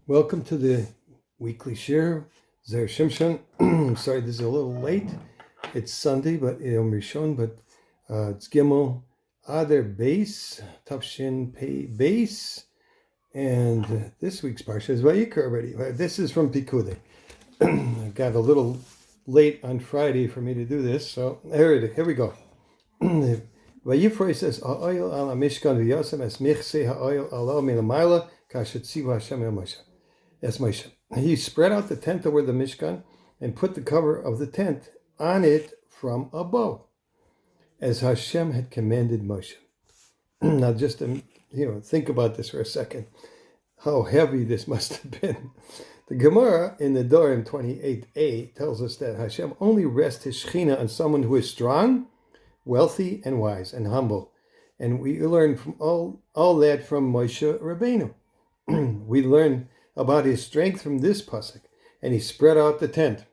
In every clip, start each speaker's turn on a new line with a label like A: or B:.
A: Welcome to the weekly share. Zer Shimshon. Sorry, this is a little late. It's Sunday, but Rishon, but it's Gimel Adar Base, Tafshin Pei Base, and this week's Parsha is Vayikra already. This is from Pekudei. I got a little late on Friday for me to do this, so here we go. Vayifroi says, Ha'oil ala Mishkan v'yosem es michse ha'oil ala minamayla kashet tzivu Hashem el Moshe. Yes, Moshe. He spread out the tent over the Mishkan and put the cover of the tent on it from above, as Hashem had commanded Moshe. Now, just think about this for a second. How heavy this must have been. The Gemara in the Dorim 28a tells us that Hashem only rests His Shechina on someone who is strong, wealthy, and wise, and humble. And we learn from all that from Moshe Rabbeinu. We learn about his strength from this pasuk, and he spread out the tent.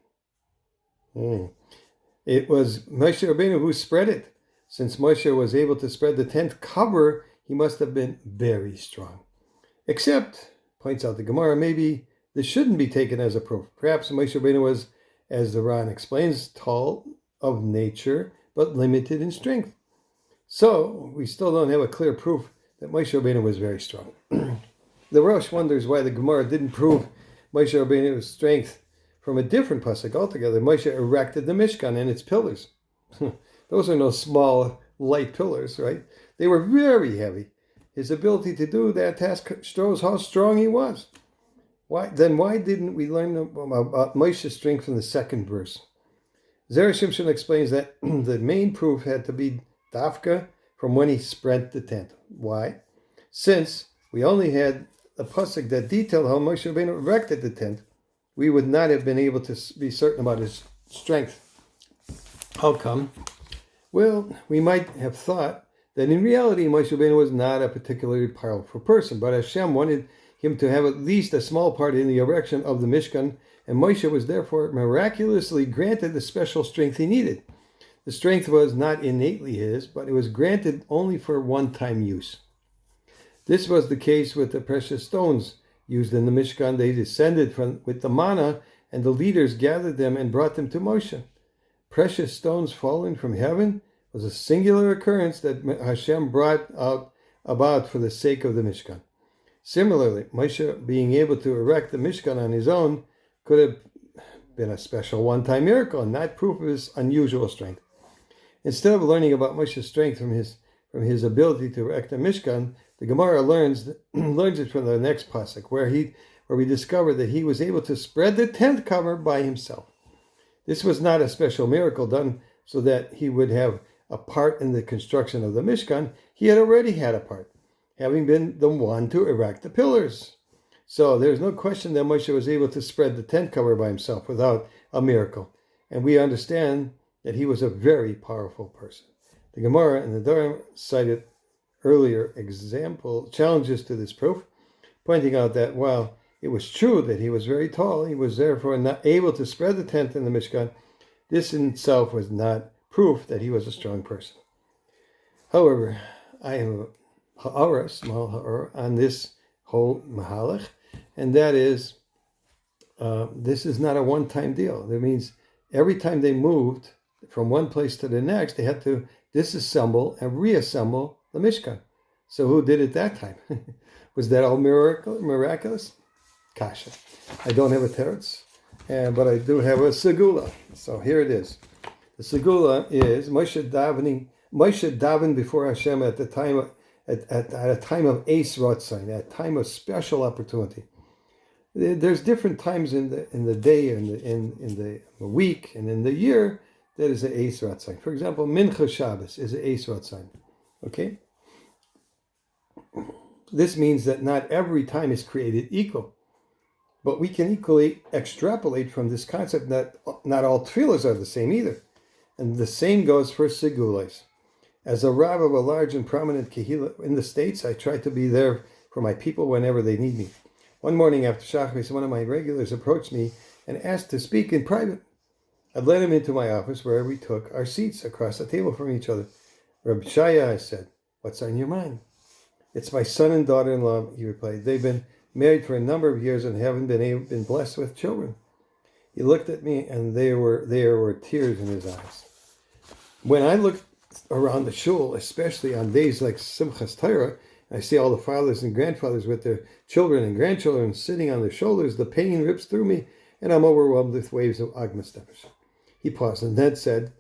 A: It was Moshe Rabbeinu who spread it. Since Moshe was able to spread the tent cover, he must have been very strong. Except, points out the Gemara, maybe this shouldn't be taken as a proof. Perhaps Moshe Rabbeinu was, as the Ran explains, tall of nature, but limited in strength. So, we still don't have a clear proof that Moshe Rabbeinu was very strong. The Rosh wonders why the Gemara didn't prove Moshe Rabbeinu's strength from a different pasuk altogether. Moshe erected the Mishkan and its pillars. Those are no small, light pillars, right? They were very heavy. His ability to do that task shows how strong he was. Why didn't we learn about Moshe's strength from the second verse? Zer Shimshon explains that the main proof had to be Dafka from when he spread the tent. Why? Since we only had a pasuk that detailed how Moshe Rabbeinu erected the tent, we would not have been able to be certain about his strength. How come? Well, we might have thought that in reality Moshe Rabbeinu was not a particularly powerful person, but Hashem wanted him to have at least a small part in the erection of the Mishkan, and Moshe was therefore miraculously granted the special strength he needed. The strength was not innately his, but it was granted only for one-time use. This was the case with the precious stones used in the Mishkan. They descended with the manna, and the leaders gathered them and brought them to Moshe. Precious stones fallen from heaven was a singular occurrence that Hashem brought about for the sake of the Mishkan. Similarly, Moshe being able to erect the Mishkan on his own could have been a special one-time miracle, and not proof of his unusual strength. Instead of learning about Moshe's strength from his ability to erect the Mishkan, the Gemara learns it from the next pasuk, where we discover that he was able to spread the tent cover by himself. This was not a special miracle done so that he would have a part in the construction of the Mishkan. He had already had a part, having been the one to erect the pillars. So there's no question that Moshe was able to spread the tent cover by himself without a miracle. And we understand that he was a very powerful person. The Gemara and the Dorim cited earlier challenges to this proof, pointing out that while it was true that he was very tall, he was therefore not able to spread the tent in the Mishkan. This in itself was not proof that he was a strong person. However, I have a small ha'ara on this whole mahalach, and that is, this is not a one-time deal. That means every time they moved from one place to the next, they had to disassemble and reassemble the Mishkan. So who did it that time? Was that all miraculous? Kasha. I don't have a teretz, but I do have a segula. So here it is. The segula is Moshe davened before Hashem at the time at a time of Eis Ratzon, at a time of special opportunity. There's different times in the day, in the week, and in the year that is an Eis Ratzon. For example, Mincha Shabbos is an Eis Ratzon. Okay? This means that not every time is created equal. But we can equally extrapolate from this concept that not all tefillas are the same either. And the same goes for segulas. As a rav of a large and prominent kehillah in the States, I try to be there for my people whenever they need me. One morning after Shacharis, one of my regulars approached me and asked to speak in private. I led him into my office where we took our seats across the table from each other. Reb Shaya, I said, "What's on your mind?" "It's my son and daughter-in-law," he replied. "They've been married for a number of years and haven't been blessed with children." He looked at me, and there were tears in his eyes. When I look around the shul, especially on days like Simchas Torah, I see all the fathers and grandfathers with their children and grandchildren sitting on their shoulders. The pain rips through me, and I'm overwhelmed with waves of Agmas Nefesh. He paused and then said,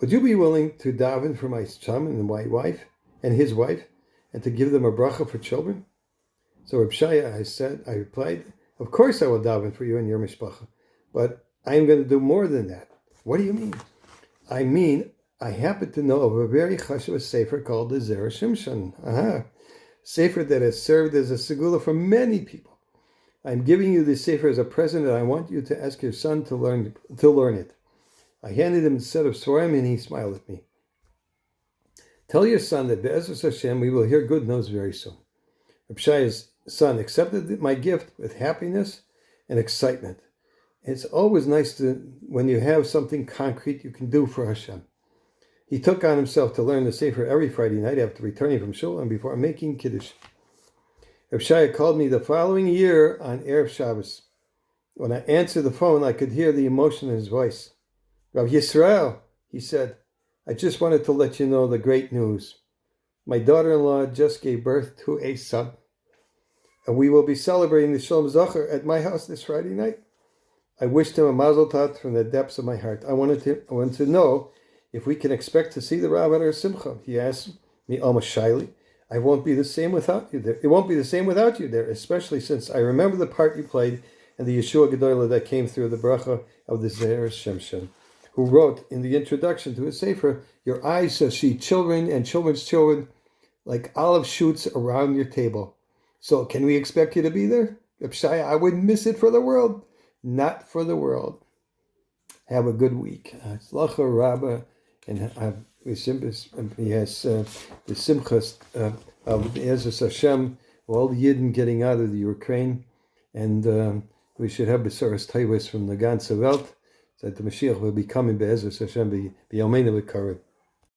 A: "Would you be willing to daven for my son and my wife and his wife, and to give them a bracha for children?" So Reb Shaya, I replied, "Of course I will daven for you and your mishpacha, but I am going to do more than that." "What do you mean?" "I mean, I happen to know of a very chashuv sefer called the Zera Shimshon. Sefer that has served as a segula for many people. I'm giving you this sefer as a present, and I want you to ask your son to learn it." I handed him a set of svarim, and he smiled at me. "Tell your son that Be'ezus Hashem we will hear good news very soon." Reb Shaya's son accepted my gift with happiness and excitement. It's always nice when you have something concrete you can do for Hashem. He took on himself to learn the Sefer every Friday night after returning from shul and before making Kiddush. Reb Shaya called me the following year on Erev Shabbos. When I answered the phone, I could hear the emotion in his voice. "Rav Yisrael," he said, "I just wanted to let you know the great news. My daughter-in-law just gave birth to a son, and we will be celebrating the Shalom Zacher at my house this Friday night." I wished him a mazel tov from the depths of my heart. I wanted to know if we can expect to see the Rav at our simcha. He asked me almost shyly, "I won't be the same without you there. It won't be the same without you there, especially since I remember the part you played in the Yeshua Gedolah that came through the bracha of the Zera Shimshon, who wrote in the introduction to his sefer, 'Your eyes shall see children and children's children like olive shoots around your table.' So can we expect you to be there?" Reb Shaya, I wouldn't miss it for the world. Not for the world. Have a good week. Tzlacha Rabbah, and he has the simchas of Be'ezus Hashem, all the Yidden getting out of the Ukraine, and we should have Besoros Taiwas from the ganze Welt, that the Mashiach will be coming Be'ezus Hashem, B'Yomeinu V'Karev.